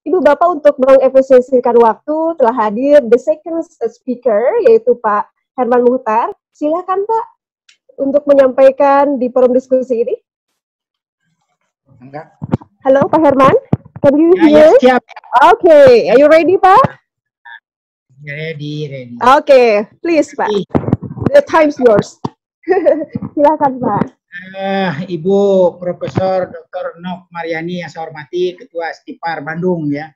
Ibu Bapak untuk mengefisiensikan waktu telah hadir the second speaker yaitu Pak Herman Muhtar. Silakan Pak untuk menyampaikan di forum diskusi ini. Enggak. Halo Pak Herman, can you hear? Ya, siap. Okay, are you ready Pak? Ready. Okay, please Pak. The time's yours. Silakan Pak. Ibu Profesor Dr. Nok Mariani yang saya hormati, Ketua Stipar Bandung ya.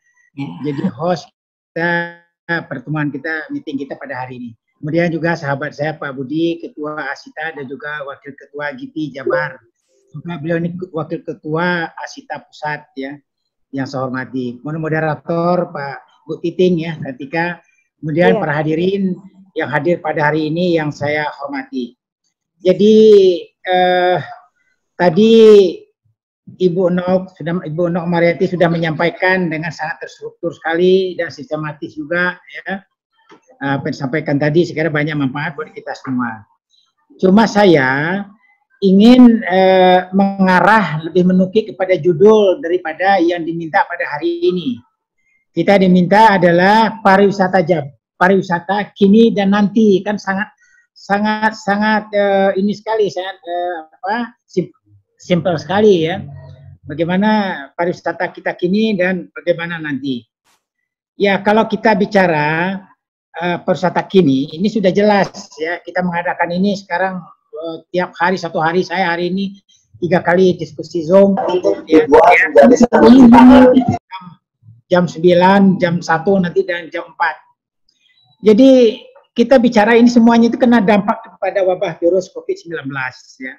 Jadi host kita pertemuan kita, meeting kita pada hari ini. Kemudian juga sahabat saya Pak Budi, Ketua Asita dan juga Wakil Ketua GIPI Jabar. Juga beliau ini Wakil Ketua Asita Pusat ya, yang saya hormati. Kemudian moderator Pak Bu Titing ya, ketika kemudian para hadirin yang hadir pada hari ini yang saya hormati. Jadi tadi Ibu Nok Mariati sudah menyampaikan dengan sangat terstruktur sekali dan sistematis juga ya. Apa yang disampaikan tadi sekiranya banyak manfaat buat kita semua. Cuma saya ingin mengarah lebih menukik kepada judul daripada yang diminta pada hari ini. Kita diminta adalah pariwisata kini dan nanti, kan sangat ini sekali, simpel sekali ya. Bagaimana pariwisata kita kini dan bagaimana nanti. Ya, kalau kita bicara pariwisata kini, ini sudah jelas ya. Kita mengadakan ini sekarang tiap hari, satu hari saya hari ini 3 kali diskusi Zoom ya. Jam 9, jam 1 nanti dan jam 4. Jadi kita bicara ini semuanya itu kena dampak kepada wabah virus COVID-19 ya.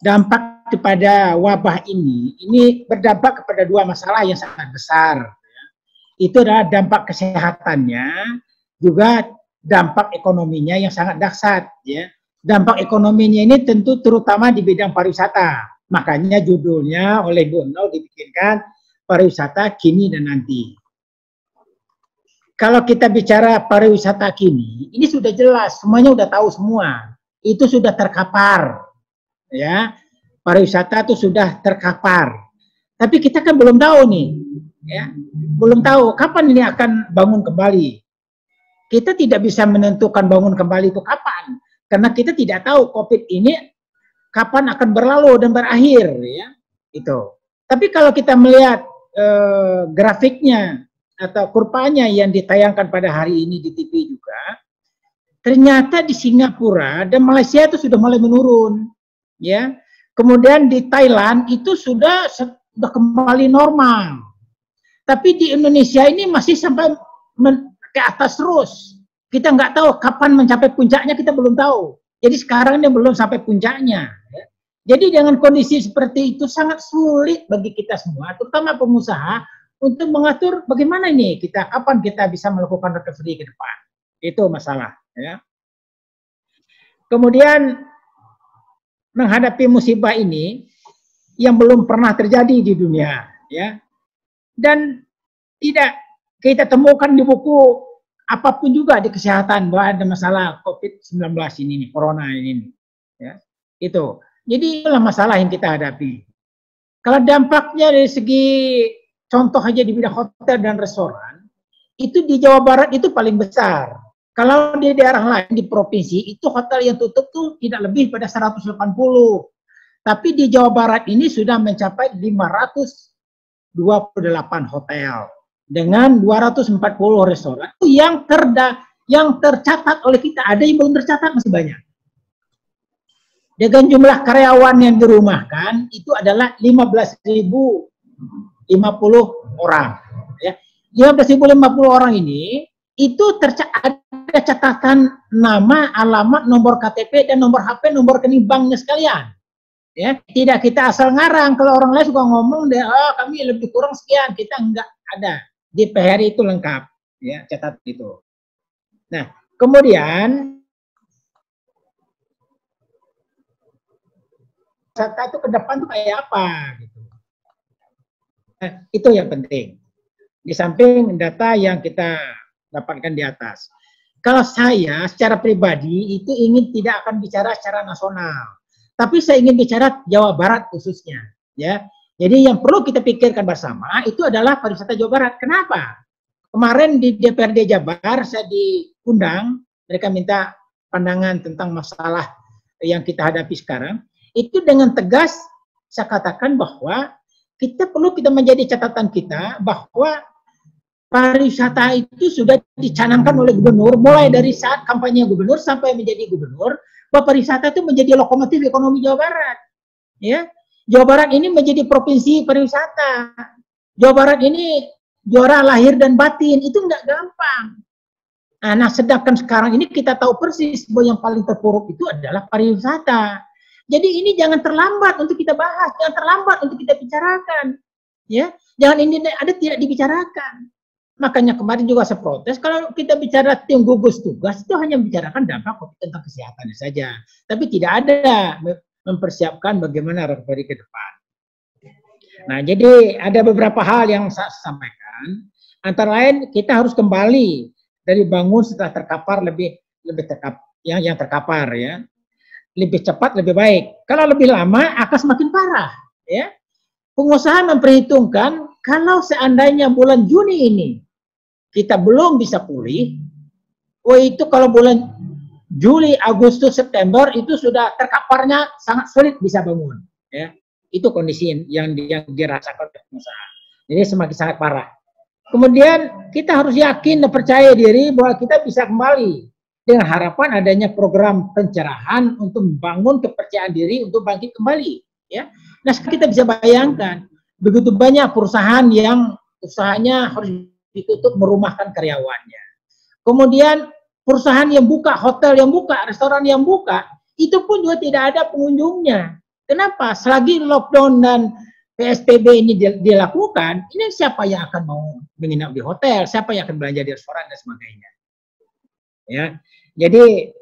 Dampak kepada wabah ini berdampak kepada 2 masalah yang sangat besar ya. Itu adalah dampak kesehatannya, juga dampak ekonominya yang sangat dahsyat ya. Dampak ekonominya ini tentu terutama di bidang pariwisata. Makanya judulnya oleh Bu Nol dibikinkan pariwisata kini dan nanti. Kalau kita bicara pariwisata kini, ini sudah jelas, semuanya sudah tahu semua. Itu sudah terkapar. Ya. Pariwisata itu sudah terkapar. Tapi kita kan belum tahu nih, ya. Belum tahu kapan ini akan bangun kembali. Kita tidak bisa menentukan bangun kembali itu kapan, karena kita tidak tahu COVID ini kapan akan berlalu dan berakhir, ya. Itu. Tapi kalau kita melihat grafiknya atau kurvanya yang ditayangkan pada hari ini di TV juga, ternyata di Singapura dan Malaysia itu sudah mulai menurun, ya. Kemudian di Thailand itu sudah kembali normal. Tapi di Indonesia ini masih sampai ke atas terus. Kita nggak tahu kapan mencapai puncaknya, kita belum tahu. Jadi sekarang ini belum sampai puncaknya. Ya. Jadi dengan kondisi seperti itu sangat sulit bagi kita semua, terutama pengusaha, untuk mengatur bagaimana ini kapan kita bisa melakukan recovery ke depan. Itu masalah. Ya. Kemudian menghadapi musibah ini yang belum pernah terjadi di dunia, ya, dan tidak kita temukan di buku apapun juga di kesehatan bahwa ada masalah COVID-19 ini, corona ini, ya, itu. Jadi itulah masalah yang kita hadapi. Kalau dampaknya dari segi contoh aja di bidang hotel dan restoran, itu di Jawa Barat itu paling besar. Kalau di daerah lain di provinsi itu hotel yang tutup tuh tidak lebih pada 180. Tapi di Jawa Barat ini sudah mencapai 528 hotel dengan 240 restoran yang tercatat oleh kita. Ada yang belum tercatat masih banyak. Dengan jumlah karyawan yang dirumahkan itu adalah 15.050 orang. Ya. 15.050 orang ini itu ada catatan nama, alamat, nomor KTP dan nomor HP, nomor rekening banknya sekalian. Ya, tidak kita asal ngarang. Kalau orang lain suka ngomong deh, oh kami lebih kurang sekian, kita enggak ada. Di PHRI itu lengkap, ya, catat itu. Nah, kemudian data itu ke depan tuh kayak apa gitu. Nah, itu yang penting. Di samping data yang kita dapatkan di atas. Kalau saya secara pribadi itu ingin tidak akan bicara secara nasional, tapi saya ingin bicara Jawa Barat khususnya, ya. Jadi yang perlu kita pikirkan bersama itu adalah pariwisata Jawa Barat. Kenapa? Kemarin di DPRD Jabar saya diundang, mereka minta pandangan tentang masalah yang kita hadapi sekarang. Itu dengan tegas saya katakan bahwa kita perlu menjadi catatan kita bahwa pariwisata itu sudah dicanangkan oleh gubernur mulai dari saat kampanye gubernur sampai menjadi gubernur, bahwa pariwisata itu menjadi lokomotif ekonomi Jawa Barat. Ya, Jawa Barat ini menjadi provinsi pariwisata. Jawa Barat ini juara lahir dan batin, itu nggak gampang. Nah, sedangkan sekarang ini kita tahu persis bahwa yang paling terpuruk itu adalah pariwisata. Jadi ini jangan terlambat untuk kita bahas, jangan terlambat untuk kita bicarakan. Ya, jangan ini ada tidak dibicarakan. Makanya kemarin juga saya protes, kalau kita bicara tim gugus tugas itu hanya membicarakan dampak tentang kesehatan saja, tapi tidak ada mempersiapkan bagaimana recovery ke depan. Nah, jadi ada beberapa hal yang saya sampaikan. Antara lain kita harus kembali dari bangun setelah terkapar lebih terkapar, yang terkapar ya. Lebih cepat lebih baik. Kalau lebih lama akan semakin parah ya. Pengusaha memperhitungkan kalau seandainya bulan Juni ini kita belum bisa pulih, itu kalau bulan Juli, Agustus, September itu sudah terkaparnya sangat sulit bisa bangun ya. Itu kondisi yang dirasakan oleh pengusaha. Jadi semakin sangat parah. Kemudian kita harus yakin dan percaya diri bahwa kita bisa kembali dengan harapan adanya program pencerahan untuk membangun kepercayaan diri untuk bangkit kembali. Ya, nah kita bisa bayangkan begitu banyak perusahaan yang usahanya harus ditutup merumahkan karyawannya. Kemudian perusahaan yang buka, hotel yang buka, restoran yang buka, itu pun juga tidak ada pengunjungnya. Kenapa? Selagi lockdown dan PSBB ini dilakukan, ini siapa yang akan mau menginap di hotel, siapa yang akan belanja di restoran dan sebagainya. Ya, jadi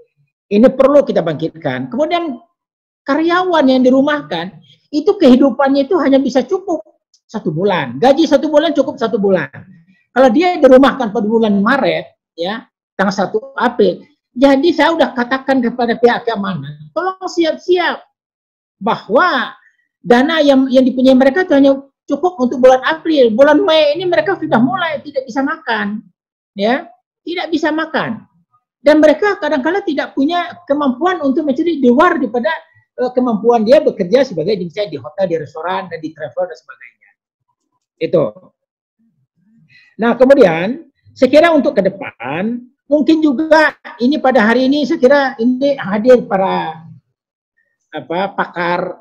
ini perlu kita bangkitkan. Kemudian karyawan yang dirumahkan itu kehidupannya itu hanya bisa cukup 1 bulan, gaji 1 bulan cukup 1 bulan. Kalau dia dirumahkan pada bulan Maret, ya tanggal 1 April, jadi saya sudah katakan kepada pihak keamanan, tolong siap-siap bahwa dana yang dipunyai mereka itu hanya cukup untuk bulan April. Bulan Mei ini mereka sudah mulai tidak bisa makan, ya, tidak bisa makan. Dan mereka kadang-kadang tidak punya kemampuan untuk mencari di luar daripada kemampuan dia bekerja sebagai di hotel, di restoran, dan di travel dan sebagainya. Itu. Nah, kemudian saya kira untuk ke depan mungkin juga ini pada hari ini saya kira ini hadir para pakar,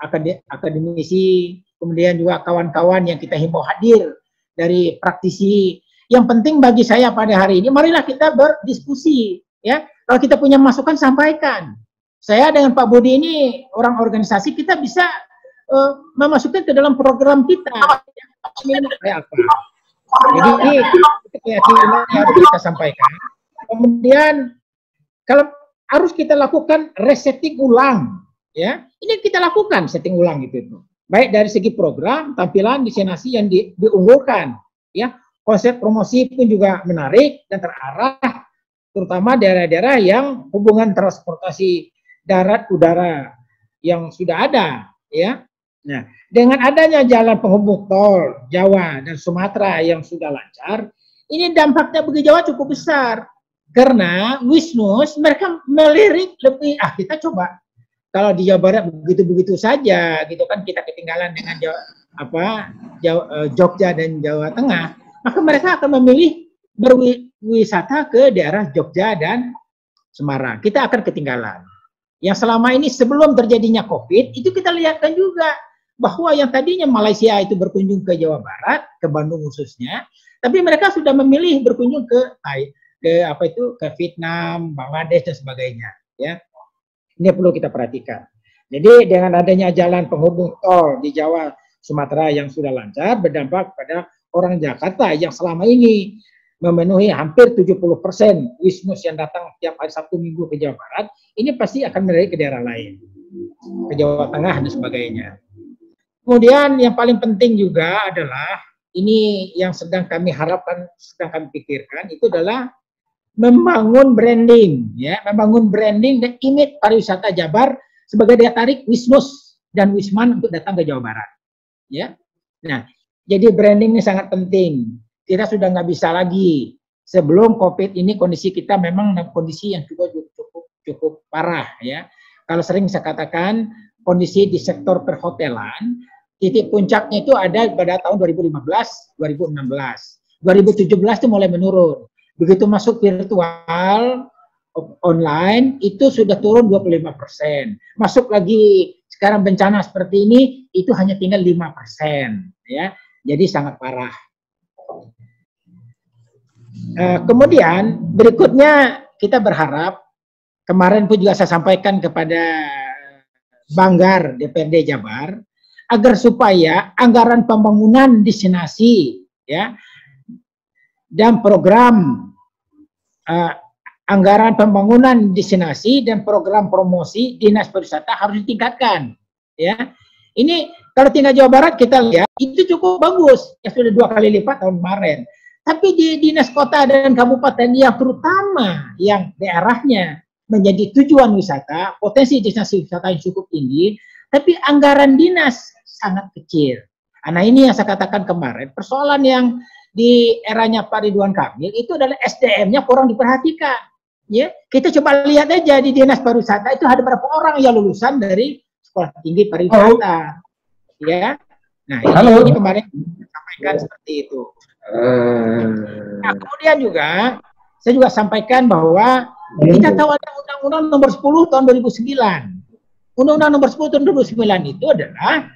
akademisi, kemudian juga kawan-kawan yang kita himbau hadir dari praktisi. Yang penting bagi saya pada hari ini, marilah kita berdiskusi. Ya, kalau kita punya masukan sampaikan. Saya dengan Pak Budi ini orang organisasi, kita bisa memasukkan ke dalam program kita. Jadi ini keyakinan yang harus kita sampaikan. Kemudian kalau harus kita lakukan resetting ulang. Ya, ini kita lakukan setting ulang itu. Baik dari segi program, tampilan, destinasi yang diunggulkan, ya. Konsep promosi pun juga menarik dan terarah, terutama daerah-daerah yang hubungan transportasi darat udara yang sudah ada, ya. Nah, dengan adanya jalan penghubung tol Jawa dan Sumatera yang sudah lancar, ini dampaknya bagi Jawa cukup besar karena Wisnus mereka melirik lebih kita coba. Kalau di Jawa Barat begitu-begitu saja, gitu kan kita ketinggalan dengan Jogja dan Jawa Tengah, maka mereka akan memilih berwisata ke daerah Jogja dan Semarang. Kita akan ketinggalan. Yang selama ini sebelum terjadinya COVID, itu kita lihatkan juga bahwa yang tadinya Malaysia itu berkunjung ke Jawa Barat, ke Bandung khususnya, tapi mereka sudah memilih berkunjung ke Vietnam, Bangladesh dan sebagainya, ya. Ini perlu kita perhatikan. Jadi dengan adanya jalan penghubung tol di Jawa, Sumatera yang sudah lancar, berdampak pada orang Jakarta yang selama ini memenuhi hampir 70% Wisnus yang datang tiap hari Sabtu Minggu ke Jawa Barat, ini pasti akan melirik ke daerah lain, ke Jawa Tengah dan sebagainya. Kemudian yang paling penting juga adalah, ini yang sedang kami harapkan, sedang kami pikirkan, itu adalah membangun branding, ya, membangun branding dan image pariwisata Jabar sebagai daya tarik Wisnus dan Wisman untuk datang ke Jawa Barat, ya. Nah, jadi branding ini sangat penting. Kita sudah nggak bisa lagi. Sebelum COVID ini kondisi kita memang kondisi yang cukup parah ya. Kalau sering saya katakan kondisi di sektor perhotelan, titik puncaknya itu ada pada tahun 2015, 2016. 2017 itu mulai menurun. Begitu masuk virtual, online, itu sudah turun 25%. Masuk lagi sekarang bencana seperti ini, itu hanya tinggal 5%. Ya. Jadi sangat parah. Kemudian berikutnya kita berharap, kemarin pun juga saya sampaikan kepada Banggar DPRD Jabar, agar supaya anggaran pembangunan destinasi ya dan program anggaran pembangunan destinasi dan program promosi dinas pariwisata harus ditingkatkan ya. Ini kalau tinggal Jawa Barat kita lihat itu cukup bagus ya, sudah 2 kali lipat tahun kemarin. Tapi di dinas kota dan kabupaten yang terutama yang daerahnya menjadi tujuan wisata, potensi destinasi wisata yang cukup tinggi, tapi anggaran dinas sangat kecil. Nah ini yang saya katakan kemarin, persoalan yang di eranya Pak Ridwan Kamil itu adalah SDM-nya kurang diperhatikan. Ya, kita coba lihat aja di dinas pariwisata itu ada berapa orang yang lulusan dari sekolah tinggi pariwisata. Ya, nah ini kemarin sampaikan seperti itu. Nah, kemudian juga saya juga sampaikan bahwa kita tahu ada Undang-Undang Nomor 10 Tahun 2009. Undang-Undang Nomor 10 Tahun 2009 itu adalah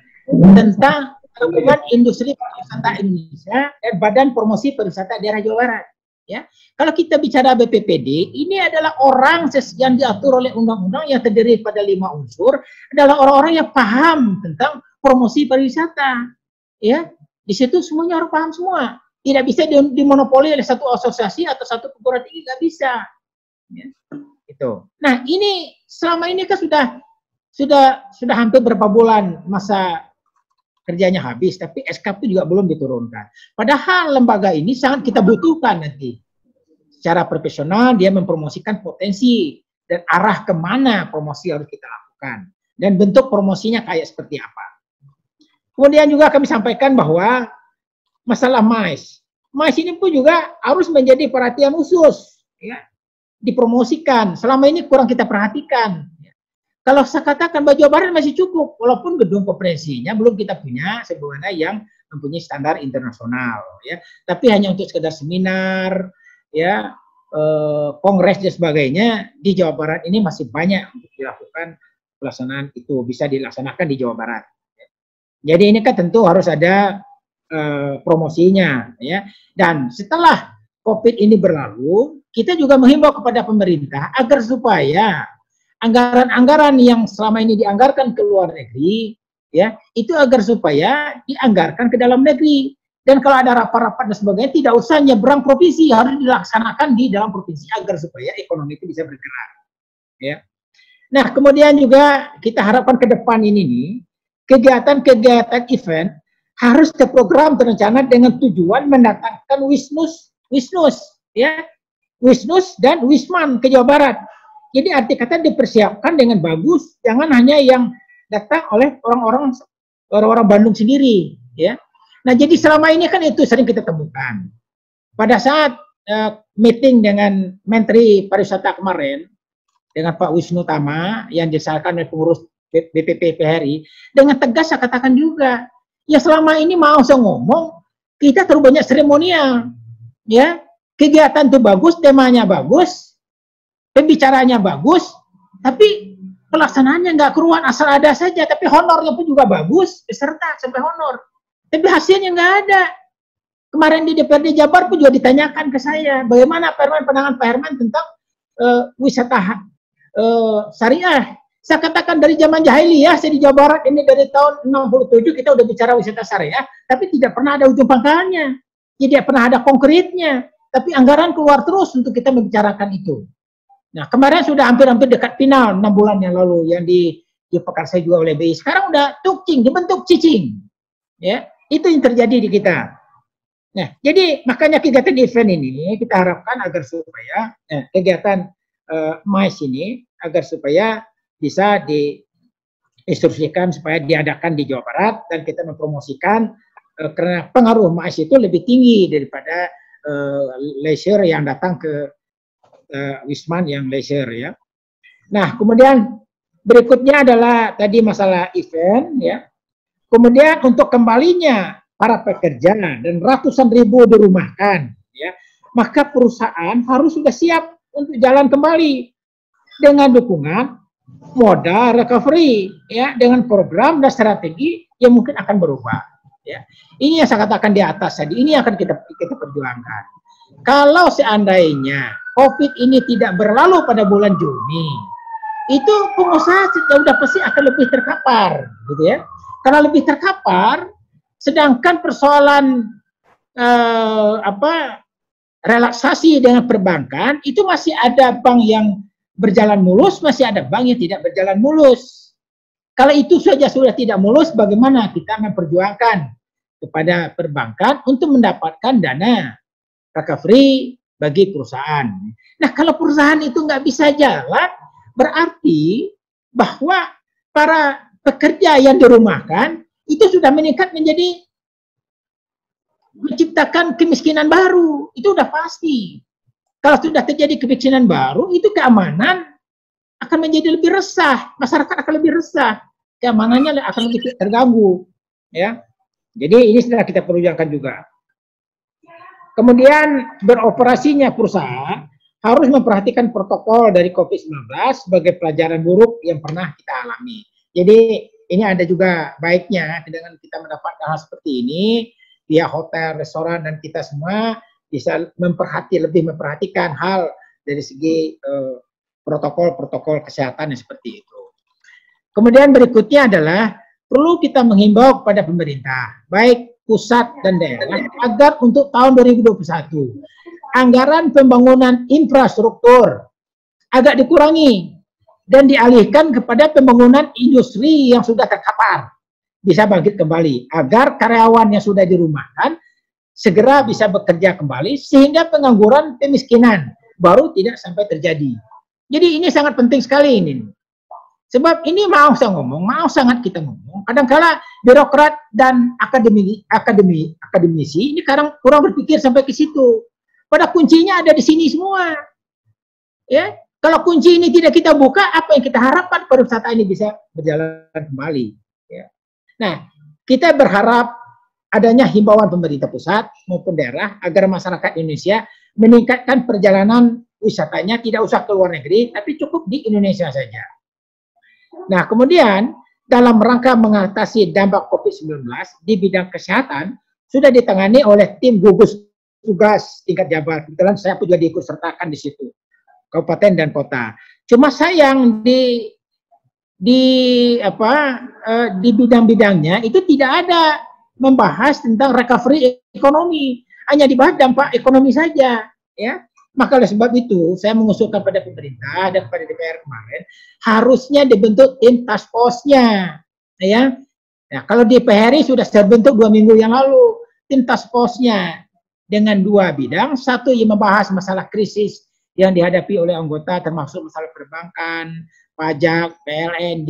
tentang Gabungan Industri Pariwisata Indonesia dan Badan Promosi Pariwisata Daerah Jawa Barat. Ya, kalau kita bicara BPPD, ini adalah orang yang diatur oleh undang-undang yang terdiri pada 5 unsur, adalah orang-orang yang paham tentang promosi pariwisata. Ya, di situ semuanya orang paham semua. Tidak bisa dimonopoli oleh satu asosiasi atau satu perguruan tinggi, nggak bisa. Ya, itu. Nah, ini selama ini kan sudah hampir berapa bulan masa kerjanya habis, tapi SK itu juga belum diturunkan. Padahal lembaga ini sangat kita butuhkan nanti. Secara profesional dia mempromosikan potensi dan arah kemana promosi harus kita lakukan. Dan bentuk promosinya kayak seperti apa. Kemudian juga kami sampaikan bahwa masalah MICE. MICE ini pun juga harus menjadi perhatian khusus. Ya, dipromosikan. Selama ini kurang kita perhatikan. Kalau saya katakan Jawa Barat masih cukup, walaupun gedung konferensinya belum kita punya sebagaimana yang mempunyai standar internasional, ya. Tapi hanya untuk sekedar seminar, ya, kongres dan sebagainya di Jawa Barat ini masih banyak untuk dilakukan pelaksanaan itu, bisa dilaksanakan di Jawa Barat. Jadi ini kan tentu harus ada promosinya, ya. Dan setelah COVID ini berlalu, kita juga menghimbau kepada pemerintah agar supaya anggaran-anggaran yang selama ini dianggarkan ke luar negeri, ya, itu agar supaya dianggarkan ke dalam negeri. Dan kalau ada rapat-rapat dan sebagainya, tidak usah nyebrang provinsi, harus dilaksanakan di dalam provinsi agar supaya ekonomi itu bisa bergerak. Ya. Nah, kemudian juga kita harapkan ke depan ini nih, kegiatan-kegiatan event harus terprogram terencana dengan tujuan mendatangkan Wisnus, ya, Wisnus dan Wisman ke Jawa Barat. Jadi arti kata dipersiapkan dengan bagus, jangan hanya yang datang oleh orang-orang Bandung sendiri, ya. Nah, jadi selama ini kan itu sering kita temukan. Pada saat meeting dengan Menteri Pariwisata kemarin dengan Pak Wisnu Tama yang disarankan oleh pengurus BPP PHRI, dengan tegas saya katakan juga, ya selama ini mau saya ngomong, kita terlalu banyak seremonial, ya. Kegiatan itu bagus, temanya bagus, pembicaranya bagus, tapi pelaksanaannya nggak keruan, asal ada saja, tapi honornya pun juga bagus, peserta sampai honor, tapi hasilnya nggak ada. Kemarin di DPRD Jabar pun juga ditanyakan ke saya, bagaimana pandangan Pak Herman tentang wisata syariah. Saya katakan dari zaman jahiliyah, saya di Jawa Barat ini dari tahun 67 kita udah bicara wisata syariah, tapi tidak pernah ada ujung pangkalnya, tidak pernah ada konkretnya, tapi anggaran keluar terus untuk kita membicarakan itu. Nah, kemarin sudah hampir-hampir dekat final 6 bulan yang lalu yang dipekarsai juga oleh BI. Sekarang udah tukcing, dibentuk cicing. Ya, itu yang terjadi di kita. Nah, jadi makanya kegiatan event ini kita harapkan agar supaya kegiatan MICE ini agar supaya bisa diinstruksikan supaya diadakan di Jawa Barat dan kita mempromosikan karena pengaruh MAS itu lebih tinggi daripada leisure yang datang ke Wisman yang leisure ya. Nah, kemudian berikutnya adalah tadi masalah event ya. Kemudian untuk kembalinya para pekerja dan ratusan ribu dirumahkan ya, maka perusahaan harus sudah siap untuk jalan kembali dengan dukungan modal recovery ya, dengan program dan strategi yang mungkin akan berubah ya. Ini yang saya katakan di atas tadi, ini akan kita perjuangkan. Kalau seandainya COVID ini tidak berlalu pada bulan Juni, itu pengusaha sudah pasti akan lebih terkapar gitu ya. Karena lebih terkapar, sedangkan persoalan relaksasi dengan perbankan itu masih ada bank yang berjalan mulus, masih ada bank yang tidak berjalan mulus. Kalau itu saja sudah tidak mulus, bagaimana kita memperjuangkan kepada perbankan untuk mendapatkan dana recovery bagi perusahaan. Nah, kalau perusahaan itu nggak bisa jalan, berarti bahwa para pekerja yang dirumahkan itu sudah meningkat menjadi menciptakan kemiskinan baru. Itu udah pasti. Kalau sudah terjadi kemiskinan baru, itu keamanan akan menjadi lebih resah, masyarakat akan lebih resah, keamanannya akan lebih terganggu, ya. Jadi ini sudah kita perjuangkan juga. Kemudian beroperasinya perusahaan harus memperhatikan protokol dari COVID-19 sebagai pelajaran buruk yang pernah kita alami. Jadi ini ada juga baiknya dengan kita mendapatkan hal seperti ini, pihak hotel, restoran, dan kita semua bisa lebih memperhatikan hal dari segi protokol-protokol kesehatan yang seperti itu. Kemudian berikutnya adalah perlu kita menghimbau kepada pemerintah, baik pusat dan daerah, agar untuk tahun 2021 anggaran pembangunan infrastruktur agak dikurangi dan dialihkan kepada pembangunan industri yang sudah terkapar, bisa bangkit kembali, agar karyawan yang sudah dirumahkan segera bisa bekerja kembali, sehingga pengangguran, kemiskinan baru tidak sampai terjadi. Jadi ini sangat penting sekali ini. Sebab ini mau saya ngomong, mau sangat kita ngomong, kadang-kala birokrat dan akademisi ini kadang kurang berpikir sampai ke situ. Pada kuncinya ada di sini semua. Ya, kalau kunci ini tidak kita buka, apa yang kita harapkan pariwisata ini bisa berjalan kembali. Ya. Nah, kita berharap adanya himbauan pemerintah pusat maupun daerah agar masyarakat Indonesia meningkatkan perjalanan wisatanya, tidak usah ke luar negeri, tapi cukup di Indonesia saja. Nah, kemudian dalam rangka mengatasi dampak COVID-19 di bidang kesehatan sudah ditangani oleh tim gugus tugas tingkat Jabar. Kebetulan saya pun juga diikut sertakan di situ, kabupaten dan kota. Cuma sayang di bidang-bidangnya itu tidak ada membahas tentang recovery ekonomi, hanya dibahas dampak ekonomi saja, ya. Maka oleh sebab itu saya mengusulkan pada pemerintah dan pada DPR kemarin harusnya dibentuk tim task force-nya, ya. Nah, kalau DPR sudah terbentuk 2 minggu yang lalu tim task force-nya dengan 2 bidang, satu yang membahas masalah krisis yang dihadapi oleh anggota termasuk masalah perbankan, pajak, PLN,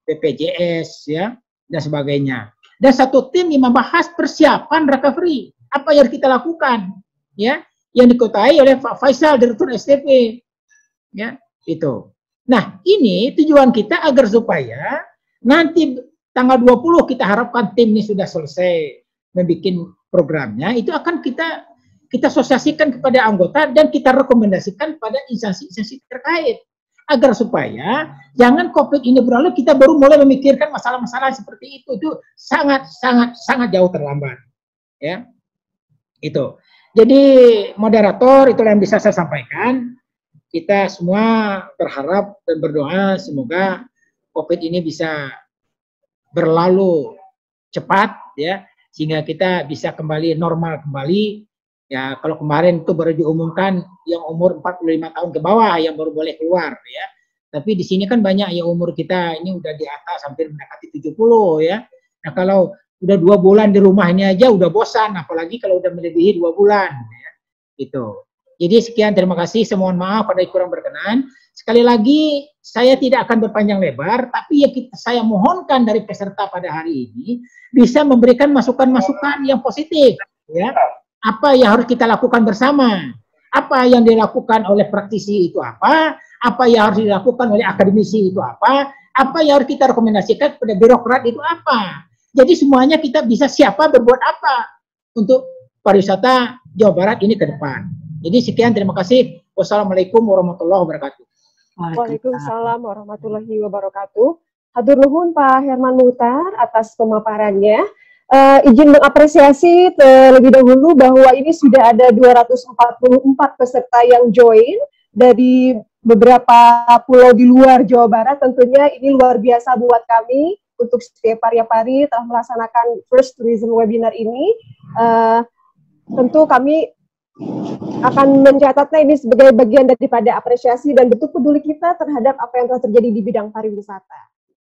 BPJS, ya, dan sebagainya. Dan satu tim yang membahas persiapan recovery, apa yang kita lakukan, ya, yang dikuasai oleh Pak Faisal, Direktur STP, ya, itu. Nah, ini tujuan kita agar supaya nanti tanggal 20 kita harapkan tim ini sudah selesai membuat programnya, itu akan kita sosialisasikan kepada anggota dan kita rekomendasikan pada instansi-instansi terkait agar supaya jangan COVID ini berlalu kita baru mulai memikirkan masalah-masalah seperti itu sangat jauh terlambat, ya. Itu. Jadi moderator itulah yang bisa saya sampaikan. Kita semua berharap dan berdoa semoga COVID ini bisa berlalu cepat, ya, sehingga kita bisa kembali normal kembali. Ya, kalau kemarin itu baru diumumkan yang umur 45 tahun ke bawah yang baru boleh keluar, ya. Tapi di sini kan banyak yang umur kita ini udah di atas hampir mendekati 70, ya. Nah, kalau udah 2 bulan di rumah ini aja udah bosan, apalagi kalau udah melebihi 2 bulan, ya. Itu. Jadi sekian, terima kasih. Mohon maaf pada kurang berkenan. Sekali lagi, saya tidak akan berpanjang lebar, tapi saya mohonkan dari peserta pada hari ini bisa memberikan masukan-masukan yang positif. Ya, apa yang harus kita lakukan bersama? Apa yang dilakukan oleh praktisi itu apa? Apa yang harus dilakukan oleh akademisi itu apa? Apa yang harus kita rekomendasikan kepada birokrat itu apa? Jadi semuanya kita bisa siapa berbuat apa untuk pariwisata Jawa Barat ini ke depan. Jadi sekian, terima kasih. Wassalamualaikum warahmatullahi wabarakatuh. Waalaikumsalam warahmatullahi wabarakatuh. Hatur nuhun Pak Herman Muhtar atas pemaparannya. Izin mengapresiasi terlebih dahulu bahwa ini sudah ada 244 peserta yang join dari beberapa pulau di luar Jawa Barat. Tentunya ini luar biasa buat kami untuk setiap Pariapari telah melaksanakan First Tourism Webinar ini. Tentu kami akan mencatatnya ini sebagai bagian daripada apresiasi dan bentuk peduli kita terhadap apa yang telah terjadi di bidang pariwisata.